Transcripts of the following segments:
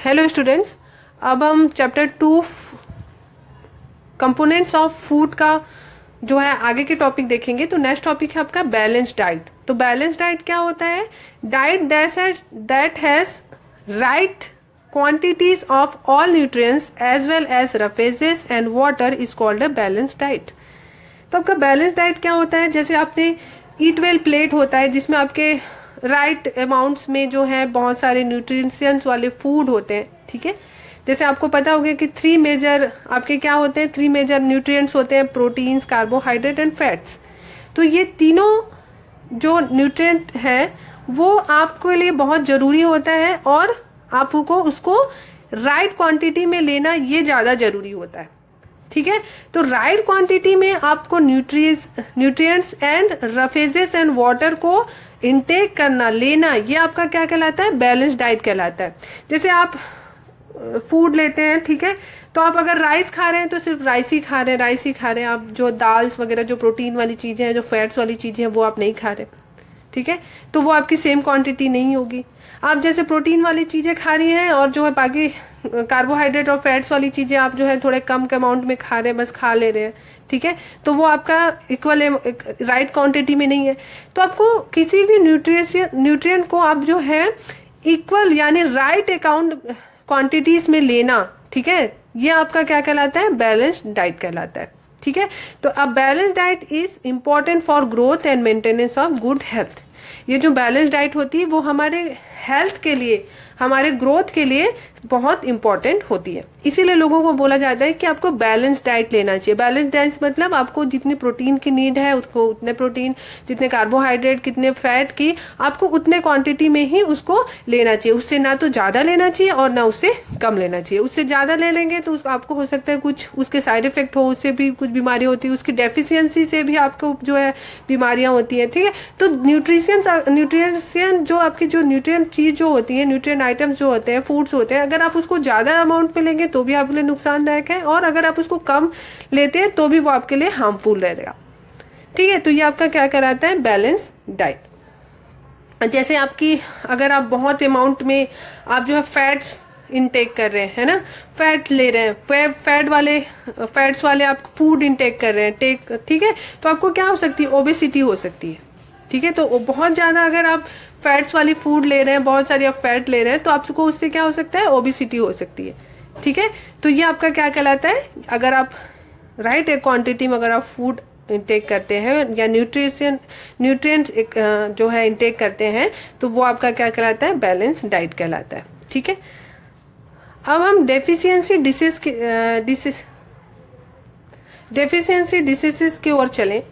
Hello students, अब हम chapter 2 components of food का जो है आगे के टॉपिक देखेंगे। तो नेक्स्ट टॉपिक है आपका बैलेंस्ड डाइट। तो बैलेंस्ड डाइट क्या होता है? Diet that has right quantities of all nutrients as well as roughages and water is called a balanced diet। तो आपका बैलेंस डाइट क्या होता है? जैसे आपने ईट वेल प्लेट होता है जिसमें आपके राइट अमाउंट्स में जो है बहुत सारे न्यूट्रिएंट्स वाले फूड होते हैं, ठीक है। जैसे आपको पता होगा कि 3 मेजर आपके क्या होते हैं, 3 मेजर न्यूट्रिएंट्स होते हैं, प्रोटीन्स, कार्बोहाइड्रेट एंड फैट्स। तो ये तीनों जो न्यूट्रिएंट है वो आपके लिए बहुत जरूरी होता है और आपको उसको राइट क्वांटिटी में लेना ये ज्यादा जरूरी होता है, ठीक है। तो राइट क्वांटिटी में आपको nutrients and roughages and water को इनटेक करना, लेना, ये आपका क्या कहलाता है? बैलेंस डाइट कहलाता है। जैसे आप फूड लेते हैं, ठीक है, तो आप अगर राइस खा रहे हैं तो सिर्फ राइस ही खा रहे हैं। आप जो दाल्स वगैरह जो प्रोटीन वाली चीजें हैं, जो फैट्स वाली चीजें हैं, वो आप नहीं खा रहे, ठीक है। तो वो आपकी सेम क्वांटिटी नहीं होगी। आप जैसे प्रोटीन वाली चीजें खा रही हैं और जो है बाकी कार्बोहाइड्रेट और फैट्स वाली चीजें आप जो है थोड़े कम अमाउंट में खा रहे हैं, बस खा ले रहे हैं, ठीक है। तो वो आपका इक्वल राइट क्वांटिटी में नहीं है। तो आपको किसी भी न्यूट्रिएंट को आप जो है इक्वल यानी राइट क्वांटिटीज में लेना, ठीक है, ये आपका क्या कहलाता है? बैलेंस्ड डाइट कहलाता है, ठीक है। तो अब balance diet is important for growth and maintenance of good health. ये जो बैलेंस डाइट होती है वो हमारे हेल्थ के लिए, हमारे ग्रोथ के लिए बहुत इंपॉर्टेंट होती है। इसीलिए लोगों को बोला जाता है कि आपको बैलेंस डाइट लेना चाहिए। बैलेंस डाइट मतलब आपको जितनी प्रोटीन की नीड है उसको उतने प्रोटीन, जितने कार्बोहाइड्रेट, कितने फैट की, आपको उतने क्वांटिटी में ही उसको लेना चाहिए। उससे ना तो ज्यादा लेना चाहिए और ना उससे कम लेना चाहिए। उससे ज्यादा ले लेंगे तो आपको हो सकता है कुछ उसके साइड इफेक्ट हो, उससे भी कुछ बीमारी होती है, उसकी डेफिशिएंसी से भी आपको जो है बीमारियां होती है, ठीक है। तो न्यूट्रिएंट जो आपकी जो न्यूट्रिएंट चीज जो होती है, न्यूट्रिएंट आइटम्स जो होते हैं, फूड्स होते हैं, अगर आप उसको ज्यादा अमाउंट में लेंगे तो भी आपके लिए नुकसानदायक है और अगर आप उसको कम लेते हैं तो भी वो आपके लिए हार्मफुल रहेगा, ठीक है। तो ये आपका क्या कहलाता है? Balance diet. जैसे आपकी अगर आप बहुत अमाउंट में आप जो है फैट्स इनटेक कर रहे हैं ना, फैट ले रहे हैं, फैट्स वाले आप फूड इनटेक कर रहे हैं, ठीक है, तो आपको क्या हो सकती है? ओबेसिटी हो सकती है, ठीक है। तो बहुत ज्यादा अगर आप फैट्स वाली फूड ले रहे हैं, बहुत सारी आप फैट ले रहे हैं, तो आपको उससे क्या हो सकता है? ओबेसिटी हो सकती है, ठीक है। तो ये आपका क्या कहलाता है? अगर आप राइट क्वांटिटी में अगर आप फूड इंटेक करते हैं या न्यूट्रिएंट्स जो है इंटेक करते हैं तो वो आपका क्या कहलाता है? बैलेंस डाइट कहलाता है, ठीक है। अब हम डेफिशिएंसी डिसीजेस की ओर चलें।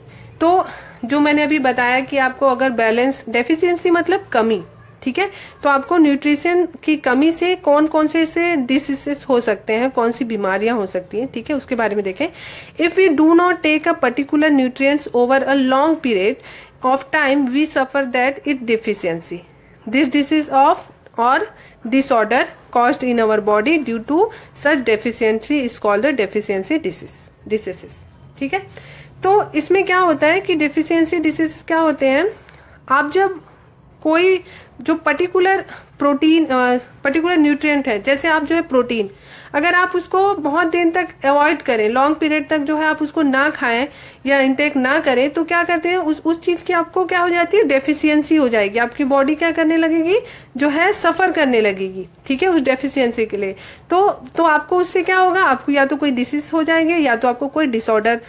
तो जो मैंने अभी बताया कि आपको अगर बैलेंस, डेफिशिएंसी मतलब कमी, ठीक है, तो आपको न्यूट्रिशन की कमी से कौन कौन से डिसीजेस हो सकते हैं, कौन सी बीमारियां हो सकती हैं, ठीक है, उसके बारे में देखें। If we do not take a particular nutrients over a long period of time we suffer that it deficiency. This disease of or disorder caused in our body due to such deficiency is called the deficiency diseases, ठीक है। तो इसमें क्या होता है कि deficiency disease क्या होते हैं? आप जब कोई जो पर्टिकुलर न्यूट्रिएंट है, जैसे आप जो है प्रोटीन, अगर आप उसको बहुत दिन तक अवॉइड करें, लॉन्ग पीरियड तक जो है आप उसको ना खाएं या इंटेक ना करें, तो क्या करते हैं उस चीज की आपको क्या हो जाती है? डेफिशिएंसी हो जाएगी। आपकी बॉडी क्या करने लगेगी? जो है सफर करने लगेगी, ठीक है, उस डेफिशिएंसी के लिए। तो आपको उससे क्या होगा? आपको या तो कोई डिसीज हो जाएंगे या तो आपको कोई डिसऑर्डर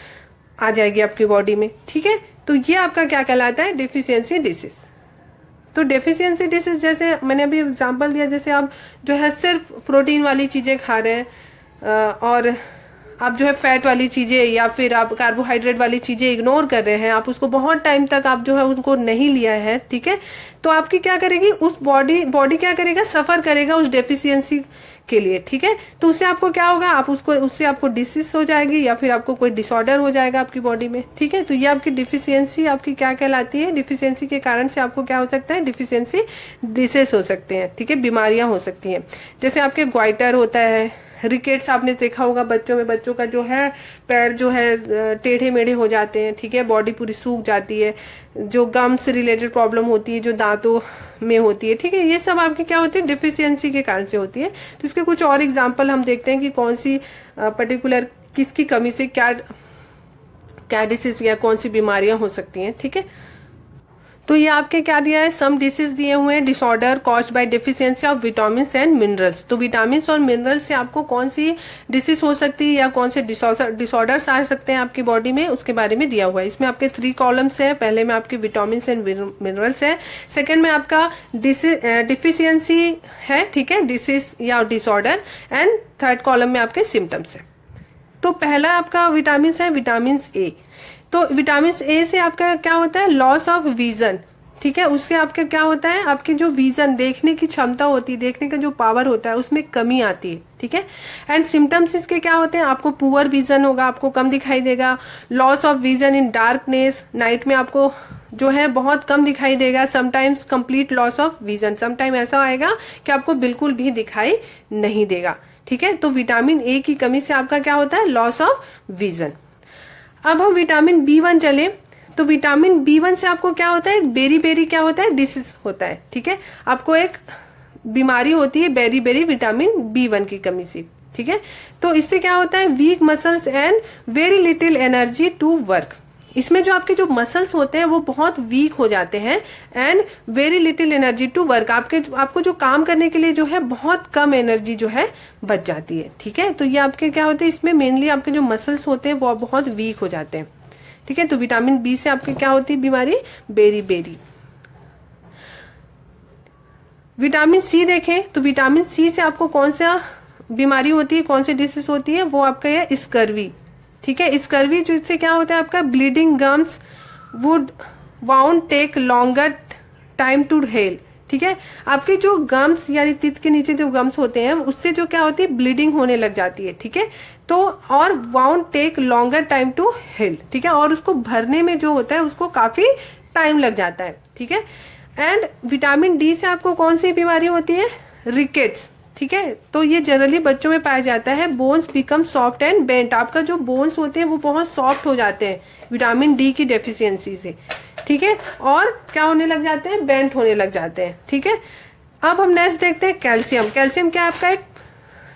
आ जाएगी आपकी बॉडी में, ठीक है। तो ये आपका क्या कहलाता है? Deficiency disease. तो डेफिशिएंसी डिसीज जैसे मैंने अभी एग्जांपल दिया, जैसे आप जो है सिर्फ प्रोटीन वाली चीजें खा रहे हैं और आप जो है फैट वाली चीजें या फिर आप कार्बोहाइड्रेट वाली चीजें इग्नोर कर रहे हैं, आप उसको बहुत टाइम तक आप जो है उनको नहीं लिया है, ठीक है, तो आपकी क्या करेगी? उस बॉडी क्या करेगा? सफर करेगा उस डेफिशिएंसी के लिए, ठीक है। तो उससे आपको क्या होगा? उससे आपको डिसीज हो जाएगी या फिर आपको कोई डिसऑर्डर हो जाएगा आपकी बॉडी में, ठीक है। तो ये आपकी डिफिशियंसी आपकी क्या कहलाती है? डिफिशियंसी के कारण से आपको क्या हो सकता है? डिफिशियंसी डिसीज हो सकते हैं, ठीक है, बीमारियां हो सकती हैं। जैसे आपके ग्वाइटर होता है, रिकेट्स आपने देखा होगा बच्चों में, बच्चों का जो है पैर जो है टेढ़े मेढ़े हो जाते हैं, ठीक है, बॉडी पूरी सूख जाती है, जो गम से रिलेटेड प्रॉब्लम होती है, जो दांतों में होती है, ठीक है, ये सब आपकी क्या होती है, डिफिशियंसी के कारण से होती है। तो इसके कुछ और एग्जाम्पल हम देखते हैं कि कौन सी पर्टिकुलर किसकी कमी से क्या डिसीज या कौन सी बीमारियां हो सकती हैं, ठीक है। तो ये आपके क्या दिया है, सम डिसीज दिए हुए हैं, disorder caused by deficiency of vitamin and minerals. तो विटामिन और मिनरल्स से आपको कौन सी डिसीज हो सकती है या कौन से डिसऑर्डर्स आ सकते हैं आपकी बॉडी में, उसके बारे में दिया हुआ है। इसमें आपके 3 कॉलम्स है, पहले में आपके विटामिन एंड मिनरल्स है, सेकेंड में आपका डिफिशियंसी है, ठीक है, डिसीज या डिसऑर्डर, एंड थर्ड कॉलम में आपके सिम्टम्स है। तो पहला आपका विटामिन है विटामिन ए। तो विटामिन ए से आपका क्या होता है, लॉस ऑफ विजन, ठीक है, उससे आपका क्या होता है, आपकी जो विजन देखने की क्षमता होती है, देखने का जो पावर होता है उसमें कमी आती है, ठीक है। एंड सिम्टम्स इसके क्या होते हैं, आपको पुअर विजन होगा, आपको कम दिखाई देगा, loss of vision in darkness, night में आपको जो है बहुत कम दिखाई देगा, sometimes complete loss of vision, sometime ऐसा आएगा कि आपको बिल्कुल भी दिखाई नहीं देगा, ठीक है। तो विटामिन ए की कमी से आपका क्या होता है, लॉस ऑफ विजन। अब हम विटामिन B1 चले, तो विटामिन B1 से आपको क्या होता है, बेरी क्या होता है, डिसीज होता है, ठीक है, आपको एक बीमारी होती है बेरी विटामिन B1 की कमी से, ठीक है। तो इससे क्या होता है, weak muscles and very little energy to work. इसमें जो आपके जो मसल्स होते हैं वो बहुत वीक हो जाते हैं, and very little energy to work, आपको जो काम करने के लिए जो है बहुत कम एनर्जी जो है बच जाती है, ठीक है। तो ये आपके क्या होते हैं, इसमें मेनली आपके जो मसल्स होते हैं वो बहुत वीक हो जाते हैं, ठीक है। तो विटामिन बी से आपके क्या होती है बीमारी, बेरी। विटामिन सी देखें, तो विटामिन सी से आपको कौन सा बीमारी होती है, कौन सी डिसीज होती है, वो आपका है स्कर्वी, ठीक है। स्कर्वी जिससे क्या होता है, आपका bleeding gums would won't take longer time to heal, ठीक है। आपके जो गम्स यानी तीत के नीचे जो गम्स होते हैं उससे जो क्या होती है, ब्लीडिंग होने लग जाती है, ठीक है। तो और won't take longer time to heal, ठीक है, और उसको भरने में जो होता है उसको काफी टाइम लग जाता है, ठीक है। एंड विटामिन डी से आपको कौन सी बीमारी होती है, रिकेट्स, ठीक है। तो ये जनरली बच्चों में पाया जाता है, bones become soft and bent, आपका जो बोन्स होते हैं वो बहुत सॉफ्ट हो जाते हैं विटामिन डी की डेफिशिएंसी से, ठीक है, और क्या होने लग जाते हैं, बेंट होने लग जाते हैं, ठीक है। अब हम नेक्स्ट देखते हैं कैल्शियम। कैल्शियम क्या आपका एक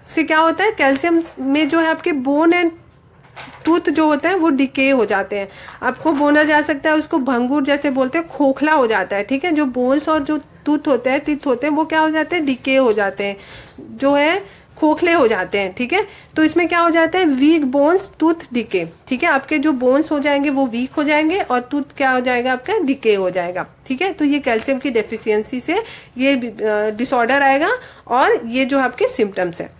से क्या होता है, कैल्शियम में जो है आपके बोन एंड टूथ जो होता है वो डिके हो जाते हैं, आपको बोला जा सकता है उसको भंगूर जैसे बोलते हैं, खोखला हो जाता है, ठीक है। जो बोन्स और जो टूथ होते हैं, टीथ होते हैं, वो क्या हो जाते हैं, डिके हो जाते हैं, जो है खोखले हो जाते हैं, ठीक है। तो इसमें क्या हो जाता है, वीक बोन्स टूथ डिके, ठीक है, आपके जो बोन्स हो जाएंगे वो वीक हो जाएंगे और टूथ क्या हो जाएगा, आपका डिके हो जाएगा, ठीक है। तो ये कैल्शियम की डेफिशिएंसी से ये डिसऑर्डर आएगा, और ये जो आपके सिम्टम्स है।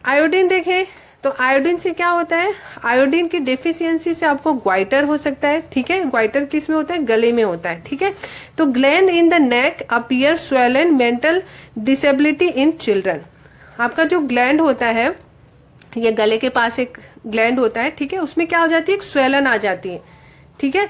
आयोडीन देखें, तो आयोडीन से क्या होता है, आयोडीन की डेफिशिएंसी से आपको ग्वाइटर हो सकता है, ठीक है। ग्वाइटर किस में होता है, गले में होता है, ठीक है। तो gland in the neck appear swollen, mental disability in children, आपका जो ग्लैंड होता है, ये गले के पास एक ग्लैंड होता है, ठीक है, उसमें क्या हो जाती है, एक स्वेलन आ जाती है, ठीक है।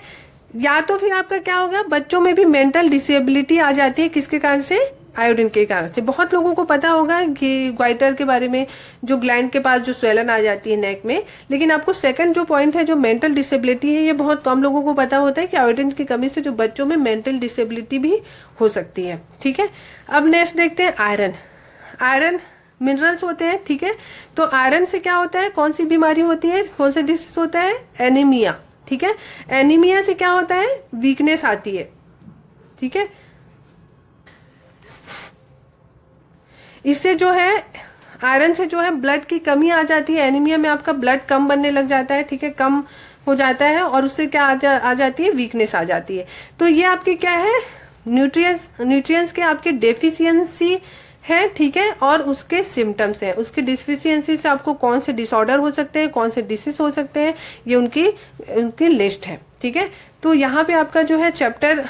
या तो फिर आपका क्या होगा, बच्चों में भी मेंटल डिसेबिलिटी आ जाती है, किसके कारण से, आयोडीन के कारण से। बहुत लोगों को पता होगा कि ग्वाइटर के बारे में, जो ग्लैंड के पास जो स्वेलन आ जाती है नेक में, लेकिन आपको सेकंड जो पॉइंट है, जो मेंटल डिसेबिलिटी है, ये बहुत कम लोगों को पता होता है कि आयोडीन की कमी से जो बच्चों में मेंटल डिसेबिलिटी भी हो सकती है, ठीक है। अब नेक्स्ट देखते हैं आयरन। आयरन मिनरल्स होते हैं, ठीक है। तो आयरन से क्या होता है, कौन सी बीमारी होती है, कौन सा डिसीज होता है, एनीमिया, ठीक है। एनीमिया से क्या होता है, वीकनेस आती है, ठीक है। इससे जो है आयरन से जो है ब्लड की कमी आ जाती है, एनीमिया में आपका ब्लड कम बनने लग जाता है, ठीक है, कम हो जाता है, और उससे क्या आ जाती है, वीकनेस आ जाती है। तो ये आपकी क्या है, न्यूट्रिएंट्स के आपके डेफिशिएंसी है, ठीक है, और उसके सिम्टम्स हैं। उसके डिफिशियंसी से आपको कौन से डिसऑर्डर हो सकते हैं, कौन से डिसीज हो सकते हैं, ये उनकी लिस्ट है, ठीक है। तो यहाँ पे आपका जो है चैप्टर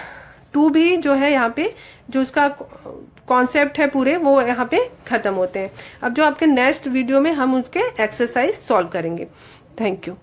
2 भी जो है, यहाँ पे जो उसका कॉन्सेप्ट है पूरे, वो यहाँ पे खत्म होते हैं। अब जो आपके नेक्स्ट वीडियो में हम उसके एक्सरसाइज सॉल्व करेंगे। Thank you.